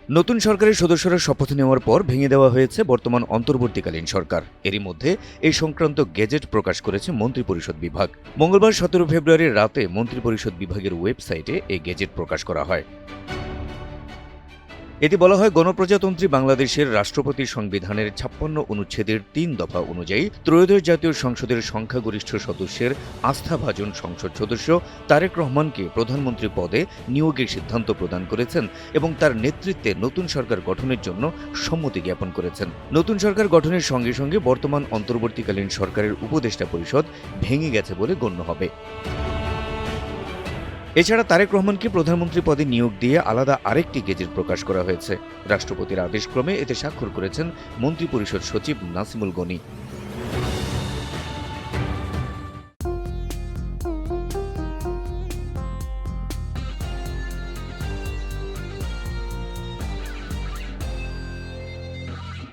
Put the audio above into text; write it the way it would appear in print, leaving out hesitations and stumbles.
নতুন সরকারের সদস্যরা শপথ নেওয়ার পর ভেঙে দেওয়া হয়েছে বর্তমান অন্তর্বর্তীকালীন সরকার। এরই মধ্যে এই সংক্রান্ত গেজেট প্রকাশ করেছে মন্ত্রিপরিষদ বিভাগ। মঙ্গলবার 17 ফেব্রুয়ারি রাতে মন্ত্রিপরিষদ বিভাগের ওয়েবসাইটে এই গেজেট প্রকাশ করা হয়। এতে বলা হয়, গণপ্রজাতন্ত্রী বাংলাদেশের রাষ্ট্রপতি সংবিধানের 56 অনুচ্ছেদের 3 দফা অনুযায়ী ত্রয়োদশ জাতীয় সংসদের সংখ্যাগরিষ্ঠ সদস্যের আস্থাভাজন সংসদ সদস্য তারেক রহমানকে প্রধানমন্ত্রী পদে নিয়োগের সিদ্ধান্ত প্রদান করেছেন এবং তার নেতৃত্বে নতুন সরকার গঠনের জন্য সম্মতি জ্ঞাপন করেছেন। নতুন সরকার গঠনের সঙ্গে সঙ্গে বর্তমান অন্তর্বর্তীকালীন সরকারের উপদেষ্টা পরিষদ ভেঙে গেছে বলে গণ্য হবে। এছাড়া তারেক রহমানকে প্রধানমন্ত্রী পদে নিয়োগ দিয়ে আলাদা আরেকটি গেজেট প্রকাশ করা হয়েছে। রাষ্ট্রপতির আদেশক্রমে এতে স্বাক্ষর করেছেন মন্ত্রিপরিষদ সচিব নাসিমুল গনি।